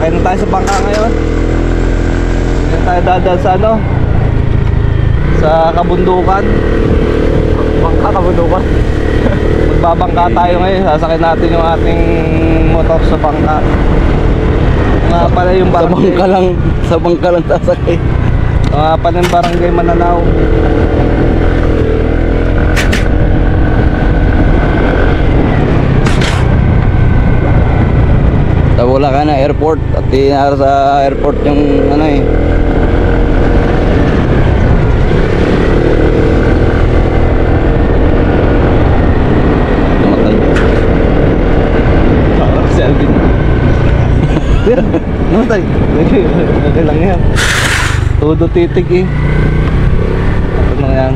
Sakay na tayo sa bangka ngayon. Ngayon tayo dadal sa ano, sa kabundukan. Bangka, kabundukan. Magbabangka tayo ngayon. Sasakay natin yung ating motor sa bangka. Nga pala yung barangay. Sa bangka lang sasakay. Nga pala yung barangay Mananaw. Wala ka na airport at tinara sa airport yung ano eh. Namatay. Si Alvin. Namatay. Okay lang yan. Todo titig eh. Ano lang yan.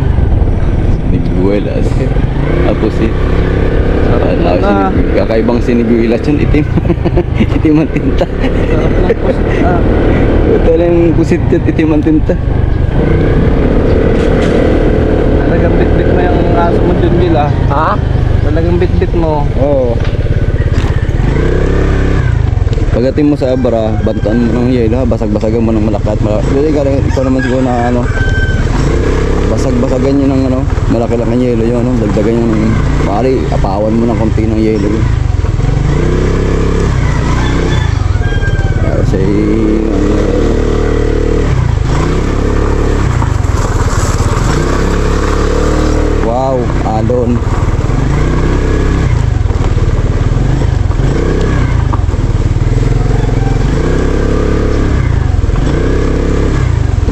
Siniguelas. Tapos eh. Kakaibang siniguelas yun, itim. Itim ang tinta. Talagang pusit yun, itim ang tinta. Talagang bit-bit mo yung aso mo dun, Bill ah. Ha? Talagang bit-bit mo. Oo. Pagdating mo sa Abra, bantuan mo ng yelo, basag-basagan mo ng malakat. Kasi ikaw naman siguro na ano, basag-basagan nyo ng ano, malaki-laki ng yelo yun, ano, dagdagan nyo ng, maaari, apawan mo ng konti ng yelo yun. Kasi, wow, alon.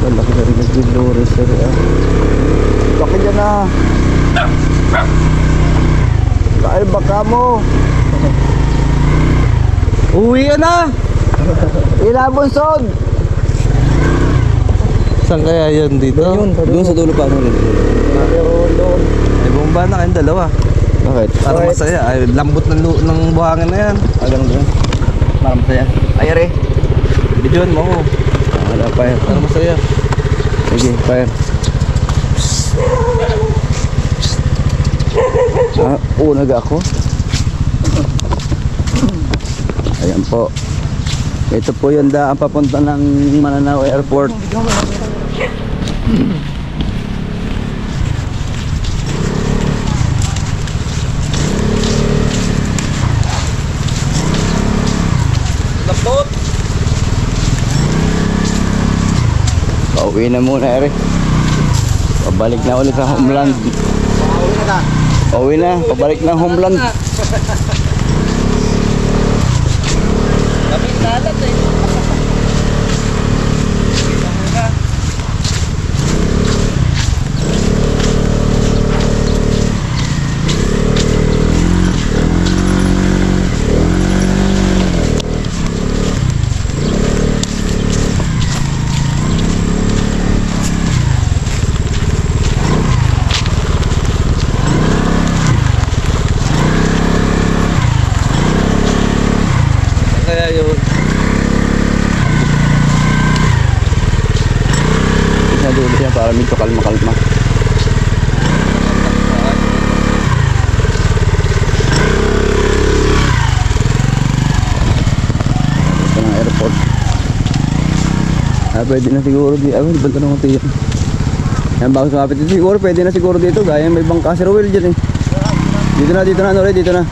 Laki na rin yung Dolores, laki dyan na. Kaya baka mo. Uwi ka na! Ilabunsod. Saan kaya yun dito? Doon sa dulo pa. Ay bumaba na kayong dalawa. Bakit? Parang masaya. Ay lambot ng buhangin na yan. Ganun doon. Parang masaya. Ay, are. Bidyoan mo ko. Wala pa yan. Parang masaya. Sige, fire. Unag ako. Ayan po. Ito po yung daan papunta ng Mananaw Airport. Lapot! Pauwi na muna, Ere. Pabalik na ulit sa homeland. Pauwi na, pabalik na homeland. Lapit na alat eh. Kaya yun. Isa dulo siya para medyo kalma-kalma. Ito ng airport. Pwede na siguro dito. Banta na konti yan. Yan bago sumapit dito siguro. Pwede na siguro dito. Gaya may bangka si Rowell dyan eh. Dito na, ano rin, dito na.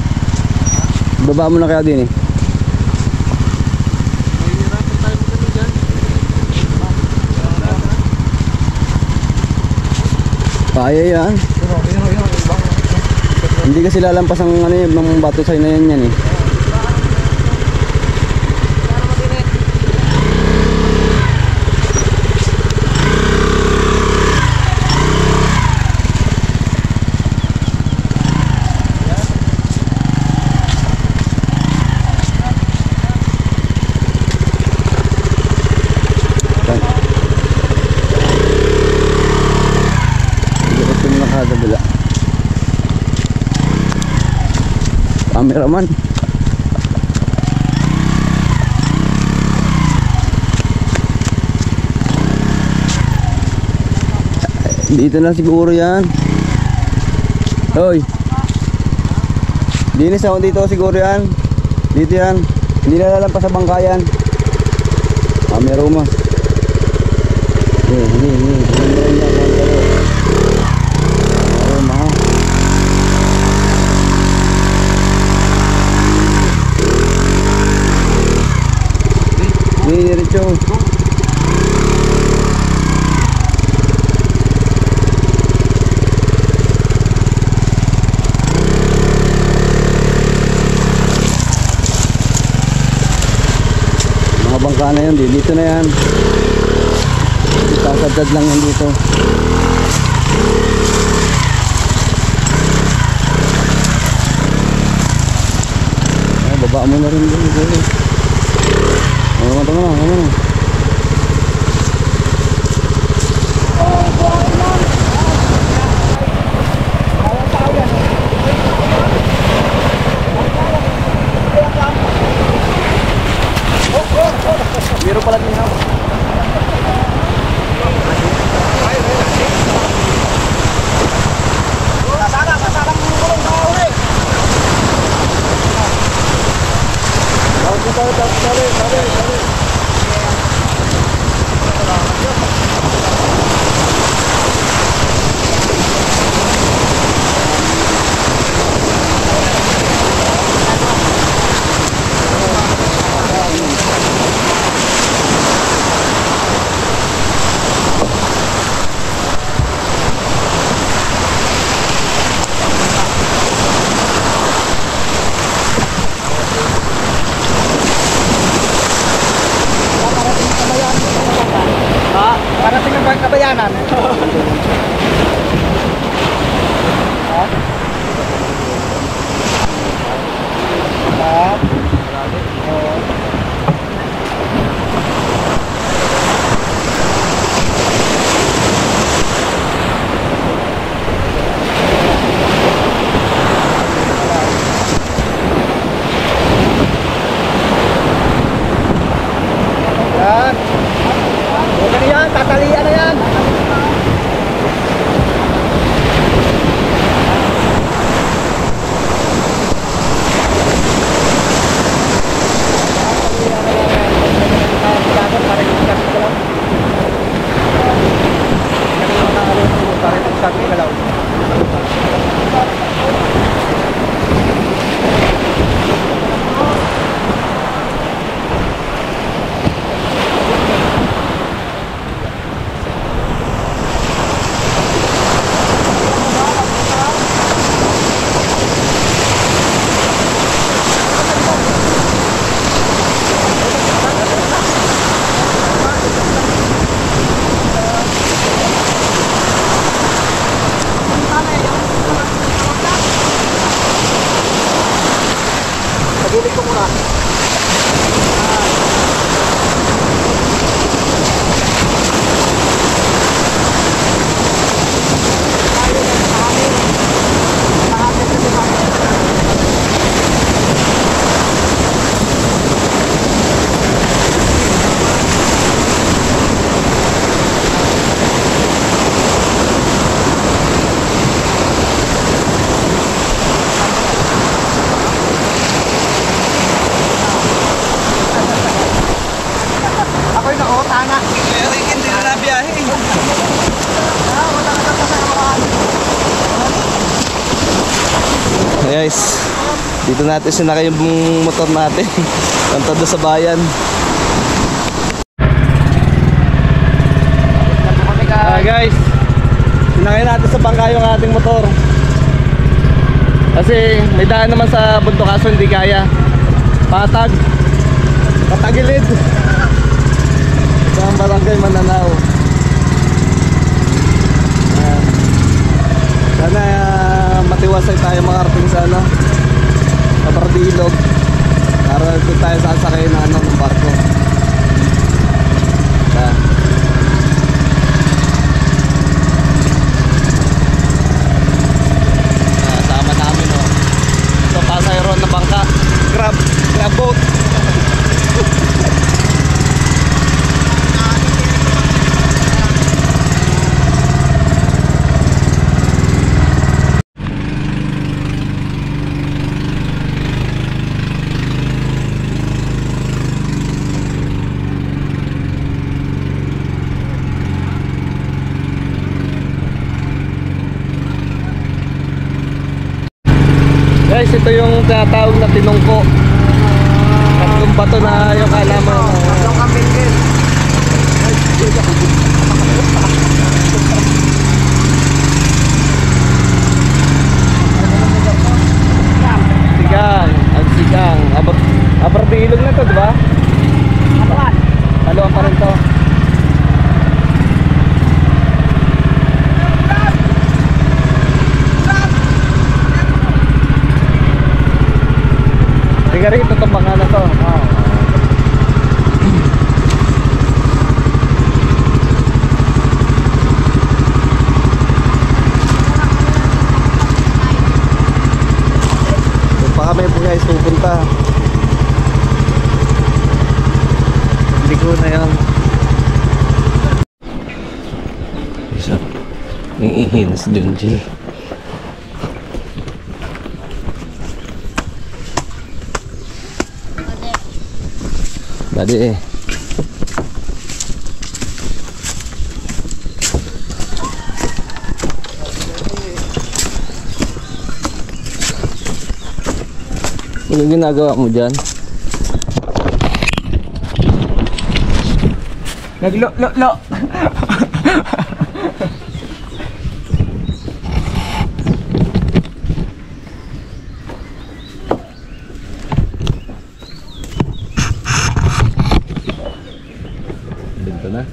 Baba mo na kaya din eh. Kaya yan. Hindi kasi lalampas ang ano yung mga bato sa'yo na yan eh. Cameraman. Dito na siguro yan. Hoy. Dinis ako dito siguro yan. Dito yan. Hindi na lalampas sa bangka yan. Kami Roma. Ini. Roma. Ini diretso. Mga bangka na yan, dito na yan. Sasadad lang yan dito. Baba mo na rin dito. Tama na. Biro pala din ako. Dale. Parating ang kabayanan. Yan, tatalian na yan. Pagilid ko muna. Guys, dito natin sinakay yung motor natin. Punta doon sa bayan. Guys, sinakay natin sa bangka yung ating motor. Kasi may daan naman sa bundok kaso hindi kaya. Patagilid. Sa barangay Mananaw. Sana matiwasay tayo makarating sa sa Bardilog para doon tayo sasakay ng barko. Sama namin ito pasayro na bangka, grab boat. yung tinatawag na tinungko. Tatlong bato na yung kalaman. Tatlong kapingin. Sigang, ang sigang. Abarte ilog na to, di ba? Haluan pa rin to. Tiga rito itong mga na to. Doon pa kami po guys pupunta. Hindi ko na yan. Isa. Yung ihinas dun dyan. Badi eh. Anong ginagawa mo dyan? Naglo-lo-lo. Dito na.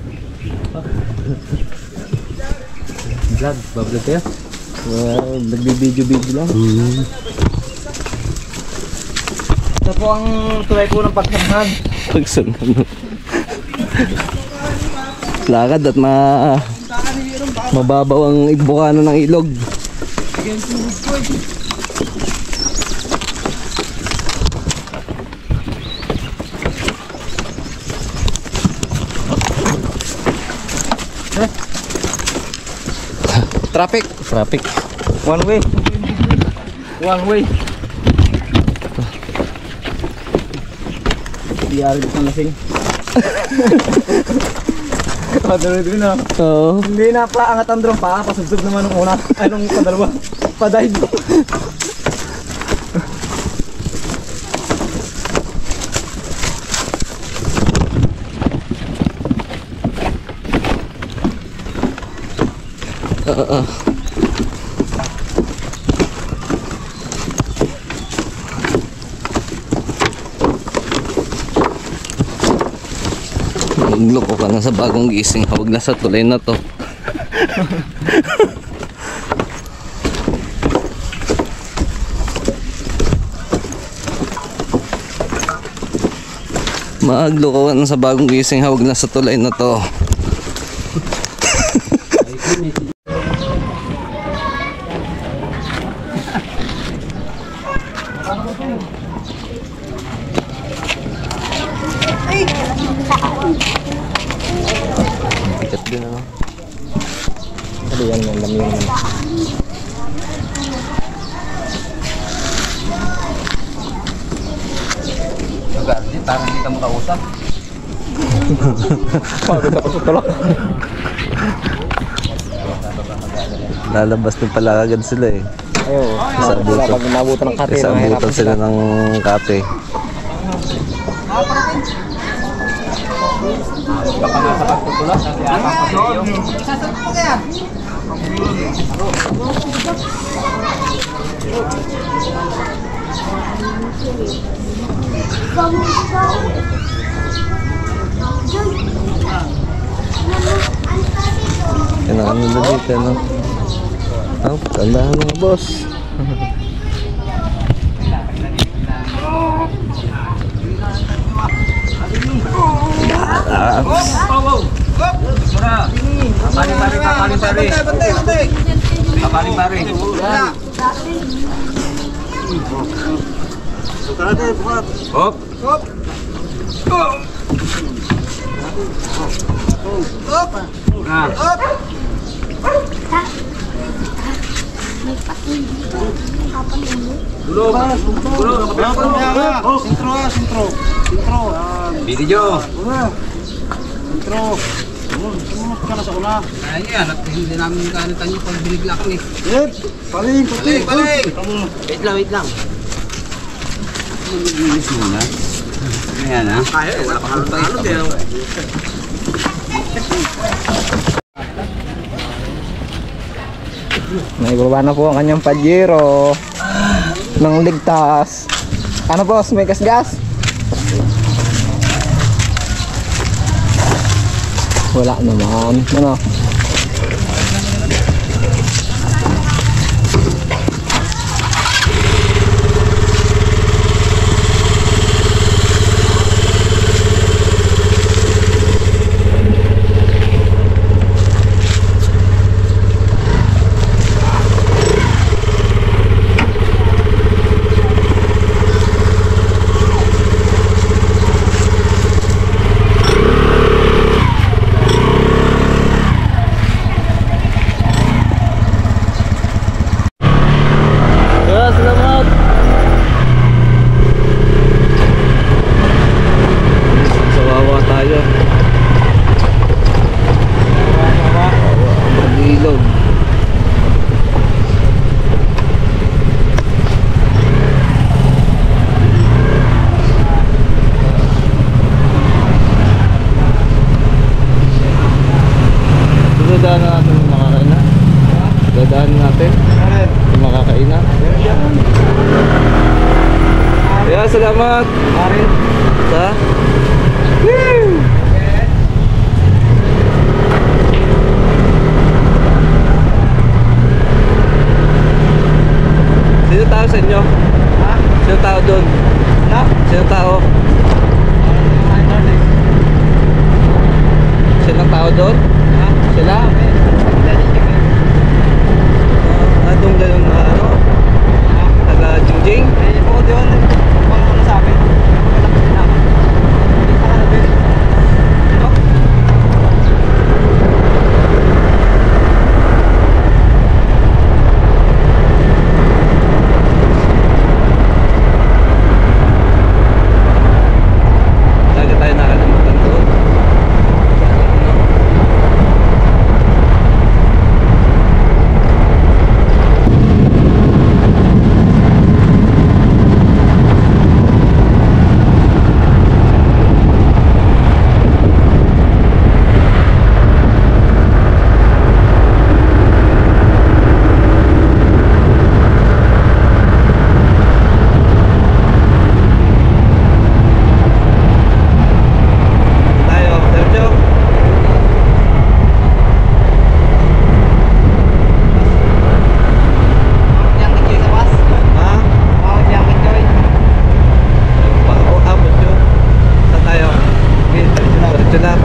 Vlog, bablog kayo? Nagbibideo-video lang. Ito po ang tulay po ng pagsamhan. Pagsangan. Lakad at mababaw ang ibukano ng ilog. Traffic. One way. One way. Diyari dito ng lasing. Padalo-dalo na. Oo. Hindi na paangat ang drone pa. Pasubsob naman nung una. Ay, nung padalawa. Padive. Magloko ka na sa bagong gising. Huwag na sa tulay na to. Magloko ka na sa bagong gising. Huwag na sa tulay na to. Bigat din ano. Ano yan yung lamig naman. Gardi, parang hindi ka makausap. Pagod ako sa tulak. Lalabas din pala agad sila eh. Ayaw. Pag nabutan ng kate. Kasi abutan sila ng kate. Baka nasa pagtutulak kasi apapasiyo. Yan ang ano na dito, no? Oh, tandahan mga boss. Hop. Video. Ay, yan. At hindi namin kanitan yung pag binigla kami. Paling. Wait lang. Maglinis muna. Ayan ha. Kaya, wala pa halong-halong yan. Naibaba na po ang kanyang Pajero ng ligtas. Ano boss, may gas-gas? Wala naman. Ano? Kaya salamat. Sawawa tayo. Mag-ilog. Dadaan natin yung makakainan. Dadaan natin yung makakainan. Kaya salamat. Sa sino tao sa inyo? Sino tao doon? Sino tao? Sino tao doon? Sila? Doon ganun na ano? Taga-jingjing? Lagi tayo nakalimutan doon. Tayo, Sergio. Ha? Abot yun. Saan tayo? Diretso lang.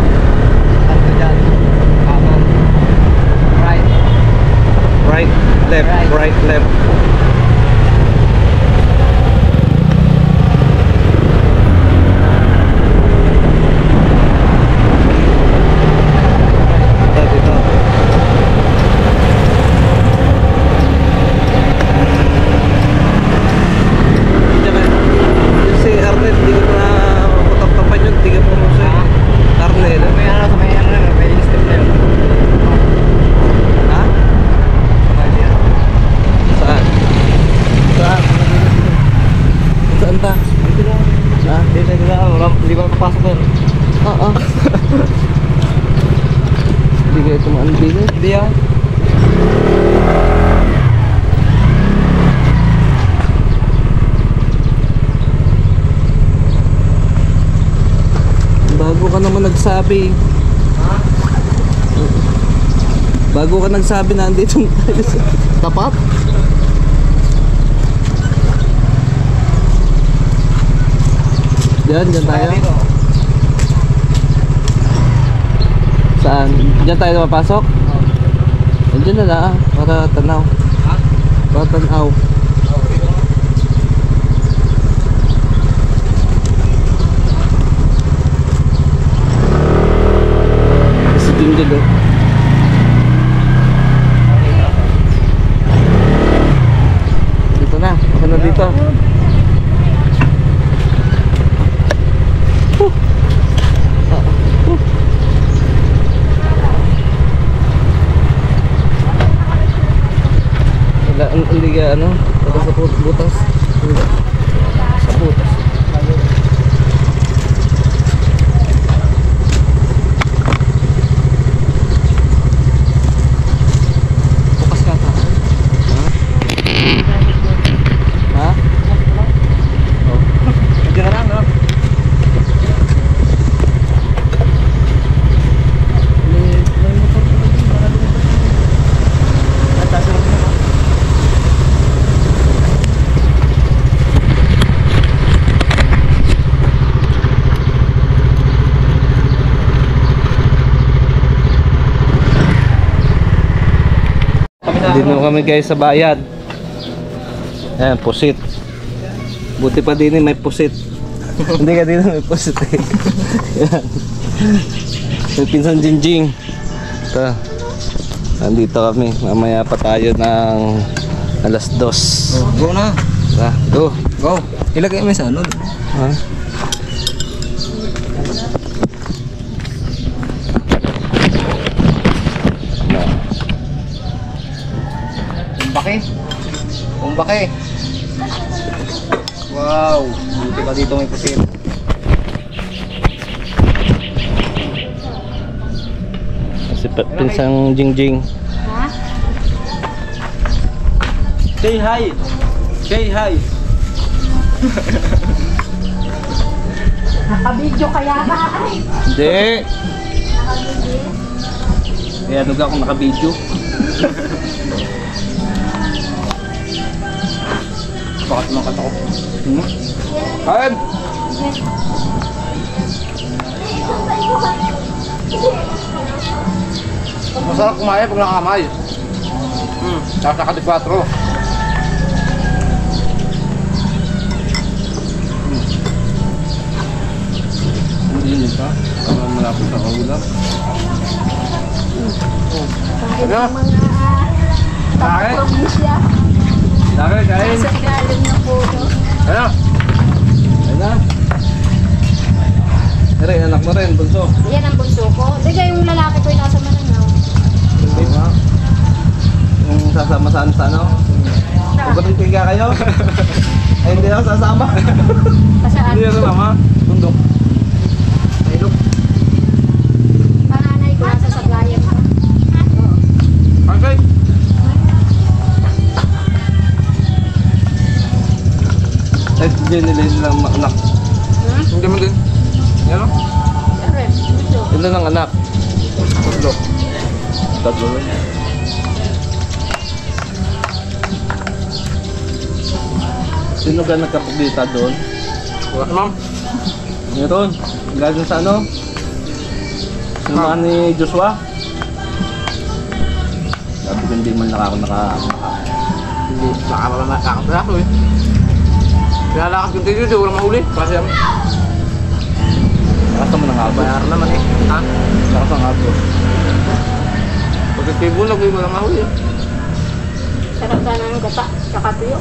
Right, left, right, left. Dito. Yung si Arnel, hindi ko na mataktapan yun. Hindi ka po mo siya. Arnel. Ha? Saan? Saan? Saan ta? Saan? Hindi ba papasok ko? Oo. Hindi kayo tumaan dito? Hindi ah. Bago ka naman nagsabi. Bago ka nagsabi na andito tayo sa tapat. Diyan tayo. Saan? Diyan tayo mapasok? Diyan na lang para tanaw. Para tanaw. Kasi dyan oh. Dito na. Ako na dito. Hindi ka ano, pada sa butas. Sa butas. Dito kami guys sa bayad. Ayan, pusit. Buti pa din may pusit. Hindi ka dito may pusit eh. Ayan. May pinsan Jingjing. Ito. Nandito kami. Mamaya pa tayo ng alas 2. Oh, go na. Go. Go. Ilagay mo sa ano. Ha? Umbake. Umbake. Wow. Buti pa dito may pusit. Si pinsang Jingjing. Ha? Say hi. Say hi. Nakabidyo kaya ka ay. Hindi. Kaya nung ako nakabidyo. Bakit mga katakot? Kain! Masarap kumain pag nakamay. Tapos naka-4. Hindi pa. Parang malapit sa kaulap. Kahit ang mga taga-probinsya. Dami, kain! Sa ilalim ng puno. Ano? Ayun na. Ere, anak mo rin, bunso. Yan ang bunso ko. Di kaya yung lalaki ko yung nasa Mananaw. Hindi ba? Yung sasama saan sa ano? Pagkatong tiga kayo? Ay, hindi ako sasama. Kasaan? Hindi ako sasama. Bundok. Ilog. Panganay ko nasa Sablayan ko. Okay. Eh, hindi nila nilang anak. Hindi mo din. Yan o? Siyempre, bunso. Ilan ang anak? Tatlo. Tatlo lang. Sino ka nagkapagdita doon? Wala ma'am. Meron. Galing sa ano? Sinamahan ni Joshua? Sabi ko hindi man Hindi. Nakakapiraso eh. Pinalakas yung tiyo, walang mahuli. Kasi kami. Nakasa mo ng hapon. Bayar naman eh. Ha? Nakasa ng hapon. Pagkakibulog eh, walang mahuli eh. Sarap sana ng gata. Tsaka tuyo.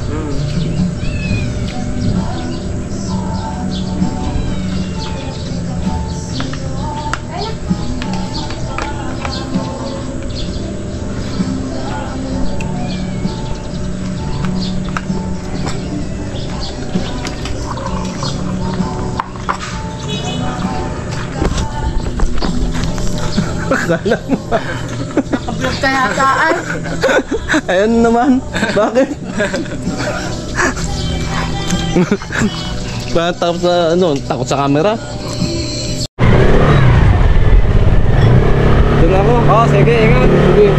Nakablog ka yata ay. Ayun naman. Bakit? Bakit takot sa ano? Takot sa camera? Doon ako. Oh, sige, ingat. Sige.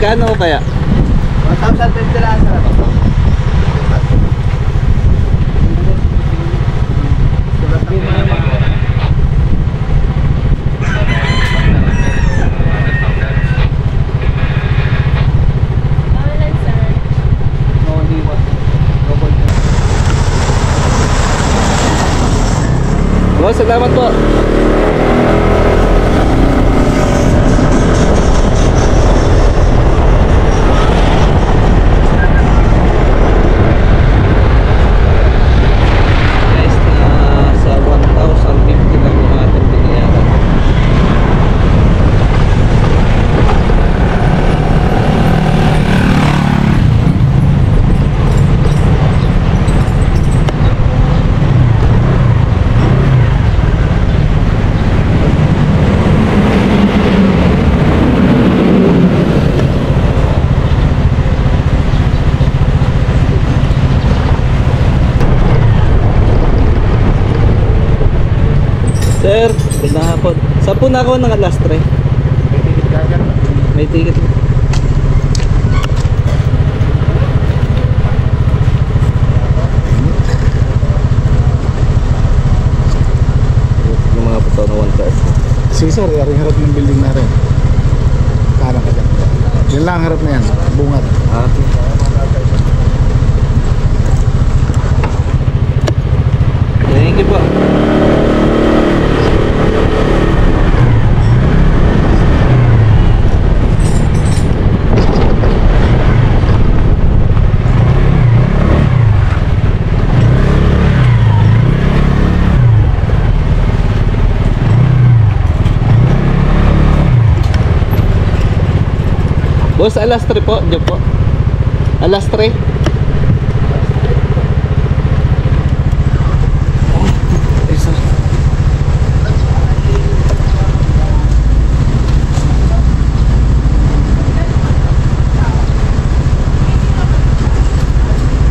Magkano kaya? 1,050 lang sa labas. Boss, salamat po. Guys, sa 1,050 lang yung ating binayaran. Sir, gandang hapon. Saan po na ako ng alas 3? May ticket. Yung mga puto na 1 car. Sige sir, yung harap ng building natin. Kanan ka dyan. Yan lang ang harap na yan. Bungat. Ah, thank you po. Boss, alas 3 po, diyan po. Alas 3.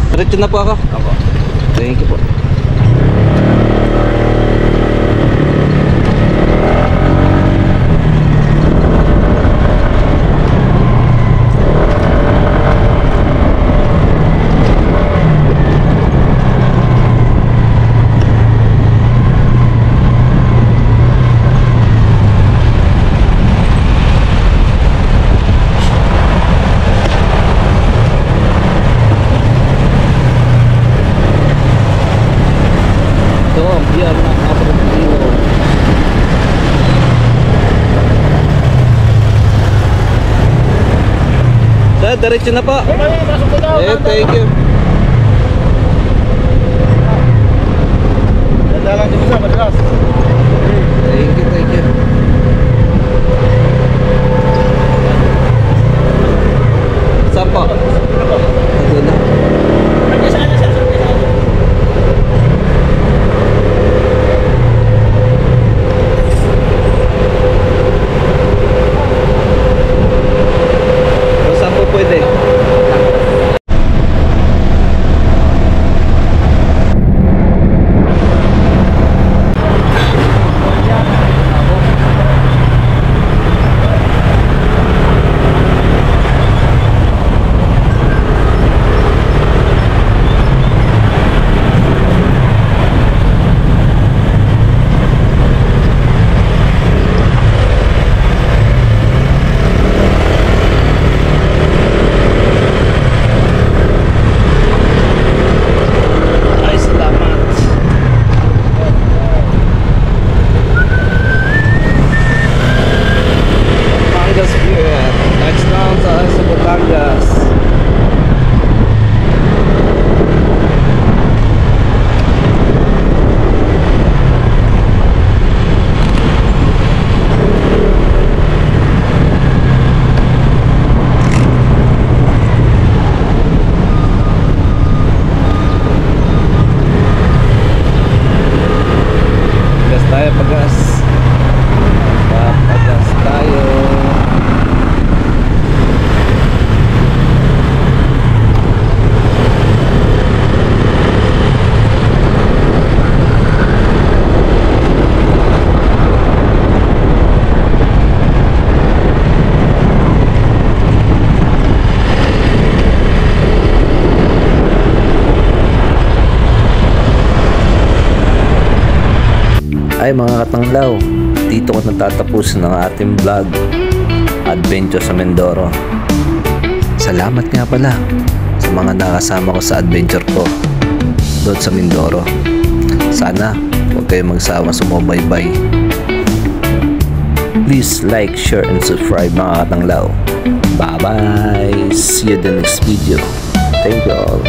Diretso na po ako. Opo. Thank you po. Yan na Apropio. Sir, diretso na po. Thank you. Dalang din sa madalas. Thank you, thank you. Saan po? Doon na. Saan po pwede? Ay mga katanglaw, dito ko natatapos ng ating vlog Adventure sa Mindoro. Salamat nga pala sa mga nakasama ko sa adventure ko doon sa Mindoro. Sana huwag kayong magsawang sumubaybay. Please like, share, and subscribe mga katanglaw. Bye bye! See you in the next video. Thank you all.